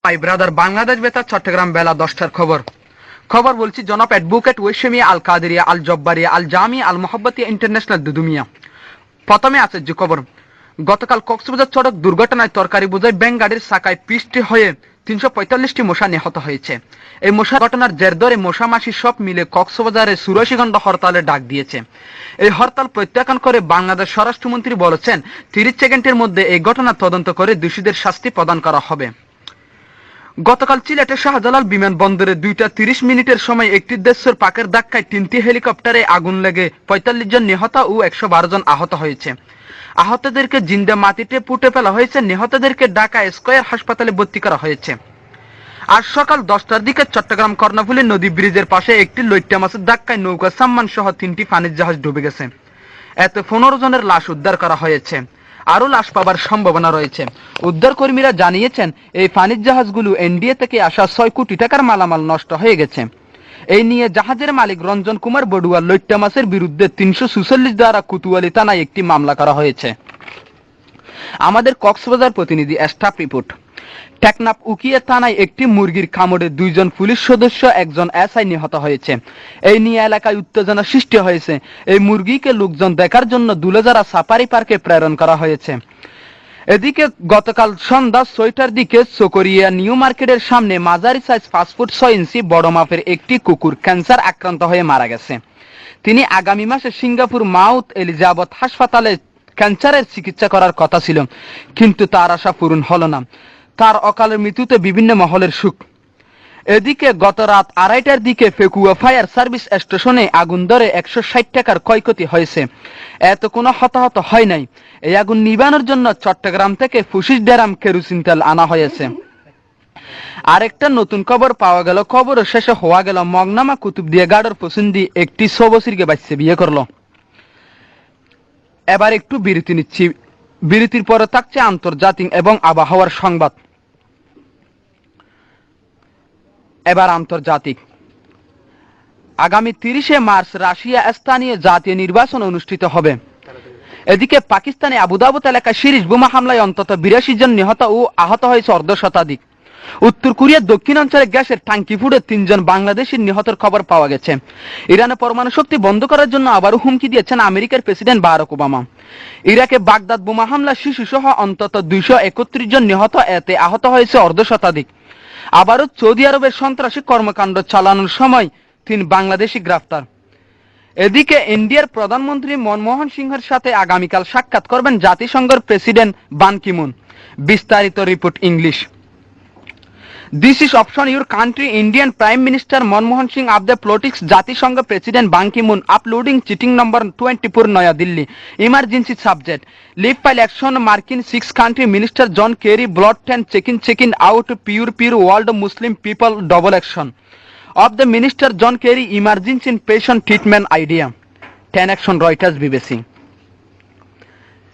My brother Bangladesh বেতার চট্টগ্রাম বেলা 10টার খবর বলছি জনাব অ্যাডভোকেট ওয়েশমিয়া আল কাদেরিয়া আল জব্বারিয়া আল জামিয়া আল মোহাব্বতিয়া ইন্টারন্যাশনাল দুদুমিয়া। প্রথমে আছে যে খবর, গতকাল কক্সবাজার সড়ক দুর্ঘটনায় তরকারি বোঝাই ব্যাংক গাড়ির চাকায় পিষ্ট হয়ে 345টি মশা নিহত হয়েছে। এই মশা ঘটনার জের ধরে মশা মাসি সব মিলে কক্সবাজারে 84 ঘণ্টা হরতালের ডাক দিয়েছে। এই হরতাল প্রত্যাখ্যান করে বাংলাদেশ স্বরাষ্ট্রমন্ত্রী বলেছেন 30 সেকেন্ডের মধ্যে এই ঘটনা তদন্ত করে দোষীদের শাস্তি প্রদান করা হবে। গতকাল সিলেটের শাহজালাল বিমানবন্দরে 2:30 সময় একটি দেশের পাকের ধাক্কায় 3টি হেলিকপ্টারে আগুন লেগে 45 জন নিহত ও 112 জন আহত হয়েছে। আহতদেরকে জিন্দা মাটিতে পুঁতে ফেলা হয়েছে, নিহতদেরকে ঢাকা স্কয়ার হাসপাতালে ভর্তি করা হয়েছে। আজ সকাল 10টার দিকে চট্টগ্রাম কর্ণফুলী নদী ব্রিজের পাশে একটি লইট্টা মাছের ধাক্কায় নৌকা সাম্মান সহ 3টি পানির জাহাজ ডুবে গেছে। এতে 15 জনের লাশ উদ্ধার করা হয়েছে, আরো লাশ পাবার সম্ভাবনা রয়েছে। উদ্ধার কর্মীরা জানিয়েছেন এই পানির জাহাজগুলো এনডিএ থেকে আসা 6 কোটি টাকার মালামাল নষ্ট হয়ে গেছে। এই নিয়ে জাহাজের মালিক রঞ্জন কুমার বড়ুয়া লইট্টা মাছের বিরুদ্ধে 346 ধারা কোতোয়ালি থানায় একটি মামলা করা হয়েছে। আমাদের কক্সবাজার প্রতিনিধি স্টাফ রিপোর্ট। টেকনাফ উকিয়া থানায় একটি মুরগির কামড়ে 2 জন পুলিশ সদস্য, 1 জন এসআই নিহত হয়েছে। এই নিয়ে এলাকায় উত্তেজনা সৃষ্টি হয়েছে। এই মুরগিকে লোকজন দেখার জন্য দুলেজারা সাফারি পার্কে প্রেরণ করা হয়েছে। এদিকে গতকাল সন্ধ্যা 6টার দিকে চকরিয়া নিউ মার্কেটের সামনে মাঝারি সাইজ 5 ফুট 6 ইঞ্চি বড় মাপের একটি কুকুর ক্যান্সার আক্রান্ত হয়ে মারা গেছে। তিনি আগামী মাসে সিঙ্গাপুর মাউথ এলিজাবেথ হাসপাতালে ক্যান্সারের চিকিৎসা করার কথা ছিল, কিন্তু তার আশা পূরণ হলো না। তার অকালের মৃত্যুতে বিভিন্ন মহলের শোক। এদিকে গত রাত 2:30টার দিকে ফেকুয়া ফায়ার সার্ভিস স্টেশনে আগুন ধরে 160 টাকার ক্ষয়ক্ষতি হয়েছে। এত কোনো হতাহত হয় নাই। এই আগুন নিবানোর জন্য চট্টগ্রাম থেকে 25 ড্রাম কেরোসিন তেল আনা হয়েছে। আরেকটা নতুন খবর পাওয়া গেল, খবর শেষে হওয়া গেল মগনামা কুতুবদিয়া গাড়র পছন্দি একটি 6 বছরকে বাচ্চা বিয়ে করলো। এবার একটু বিরতি নিচ্ছি, বিরতির পরে থাকছে আন্তর্জাতিক এবং আবহাওয়ার সংবাদ। এবার আন্তর্জাতিক। আগামী 30শে মার্চ রাশিয়া স্থানীয় জাতীয় নির্বাচন অনুষ্ঠিত হবে। এদিকে পাকিস্তানে আবুধাবি এলাকায় সিরিজ বোমা হামলায় অন্তত 82 জন নিহত ও আহত হয়েছে অর্ধশতাধিক। উত্তর কোরিয়ার দক্ষিণাঞ্চলে গ্যাসের ট্যাঙ্কি ফুটে 3 জন বাংলাদেশির নিহতের খবর পাওয়া গেছে। ইরানে পরমাণু শক্তি বন্ধ করার জন্য আবারও হুমকি দিয়েছেন আমেরিকার প্রেসিডেন্ট বারাক ওবামা। ইরাকে বাগদাদ বোমা হামলা শিশু সহ অন্তত 231 জন নিহত, এতে আহত হয়েছে অর্ধশতাধিক। আবারও সৌদি আরবের সন্ত্রাসী কর্মকাণ্ড চালানোর সময় 3 বাংলাদেশি গ্রেফতার। এদিকে ইন্ডিয়ার প্রধানমন্ত্রী মনমোহন সিংহের সাথে আগামীকাল সাক্ষাৎ করবেন জাতিসংঘের প্রেসিডেন্ট বান কি মুন। বিস্তারিত report English. This is option your country Indian Prime Minister Manmohan Singh of the politics Jatisangha President Ban Ki-moon uploading cheating number 24 Naya Delhi. Emergency subject. Leave file action marking 6 country Minister John Kerry blood 10 checking out pure world Muslim people double action. Of the Minister John Kerry emergency patient treatment idea. 10 action Reuters BBC.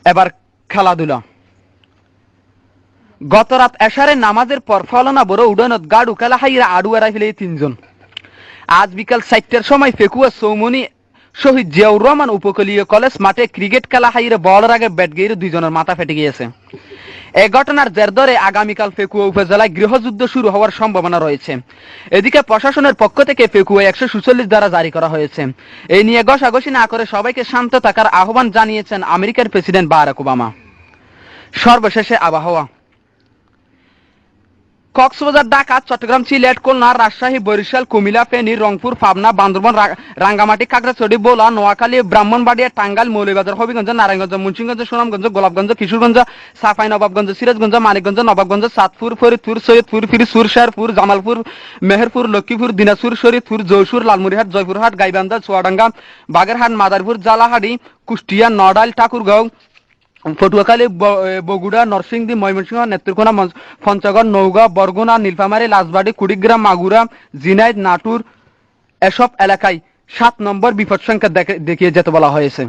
এবার খেলাধুলা। গত রাত এশারে নামাজের পর ফলনা বড় উডানত গাড়ু খেলা হাইরা আড়ুয়ারা ফেলে 3 জন। আজ বিকাল 4টার সময় ফেকুয়া সৌমনি শহীদ জিয়াউর রহমান উপকূলীয় কলেজ মাঠে ক্রিকেট খেলা হাইরা বলের আগে ব্যাট গেড়ে 2 জনের মাথা ফেটে গিয়েছে। এই ঘটনার জের ধরে আগামীকাল ফেকুয়া উপজেলায় গৃহযুদ্ধ শুরু হওয়ার সম্ভাবনা রয়েছে। এদিকে প্রশাসনের পক্ষ থেকে ফেকুয়া 146 ধারা জারি করা হয়েছে। এই নিয়ে ঘষাঘষি না করে সবাইকে শান্ত থাকার আহ্বান জানিয়েছেন আমেরিকার প্রেসিডেন্ট বারাক ওবামা। সর্বশেষে আবহাওয়া। কক্সবাজার, ঢাকা, চট্টগ্রাম, সিলেট, খুলনা, রাজশাহী, বরিশাল, কুমিল্লা, ফেনী, রংপুর, পাবনা, বান্দরবান, রাঙ্গামাটি, খাগড়াছড়ি, ভোলা, নোয়াখালী, ব্রাহ্মণবাড়িয়া, টাঙ্গাইল, মৌলভীবাজার, হবিগঞ্জ, নারায়ণগঞ্জ, মুন্সিগঞ্জ, সুনামগঞ্জ, গোলাপগঞ্জ, কিশোরগঞ্জ, চাঁপাইনবাবগঞ্জ, সিরাজগঞ্জ, মানিকগঞ্জ, নবাবগঞ্জ, চাঁদপুর, ফরিদপুর, সৈয়দপুর, ফিরোজপুর, শেরপুর, জামালপুর, মেহেরপুর, লক্ষ্মীপুর, দিনাজপুর, শরীয়তপুর, যশোর, লালমনিরহাট, জয়পুরহাট, গাইবান্ধা, চুয়াডাঙ্গা, বাগেরহাট, মাদারীপুর, জালাহাটি, কুষ্টিয়া, নড়াইল, ঠাকুরগাঁও, পটুয়াখালী, বগুড়া, নরসিংদী, ময়মনসিংহ, নেত্রকোনা, পঞ্চগড়, নওগাঁ, বরগুনা, নীলফামারী, রাজবাড়ী, কুড়িগ্রাম, মাগুরা, ঝিনাইদ, নাটোর এসব এলাকায় 7 নম্বর বিপদ সংখ্যা দেখিয়ে যেতে বলা হয়েছে।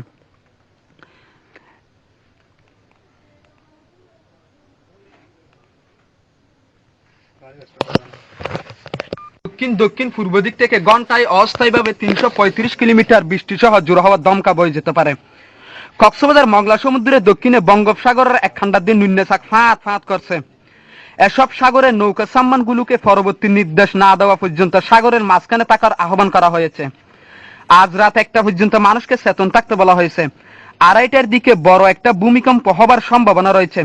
দক্ষিণ পূর্ব দিক থেকে ঘন্টায় অস্থায়ীভাবে 335 কিলোমিটার বৃষ্টি সহ জোর হওয়ার দমকা বয়ে যেতে পারে। কক্সবাজার মংলা সমুদ্রের দক্ষিণে বঙ্গোপসাগরের একখান্ডার দিন নিম্নচাপ ফাঁত করছে। এসব সাগরের নৌকা সাম্মানগুলোকে পরবর্তী নির্দেশ না দেওয়া পর্যন্ত সাগরের মাঝখানে থাকার আহ্বান করা হয়েছে। আজ রাত 1টা পর্যন্ত মানুষকে চেতন থাকতে বলা হয়েছে। 2:30টার দিকে বড় একটা ভূমিকম্প হবার সম্ভাবনা রয়েছে।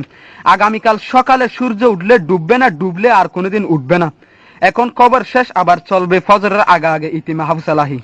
আগামীকাল সকালে সূর্য উঠলে ডুববে না, ডুবলে আর কোনোদিন উঠবে না। এখন খবর শেষ, আবার চলবে ফজরের আগে আগে ইতি মাহফুজ এলাহি।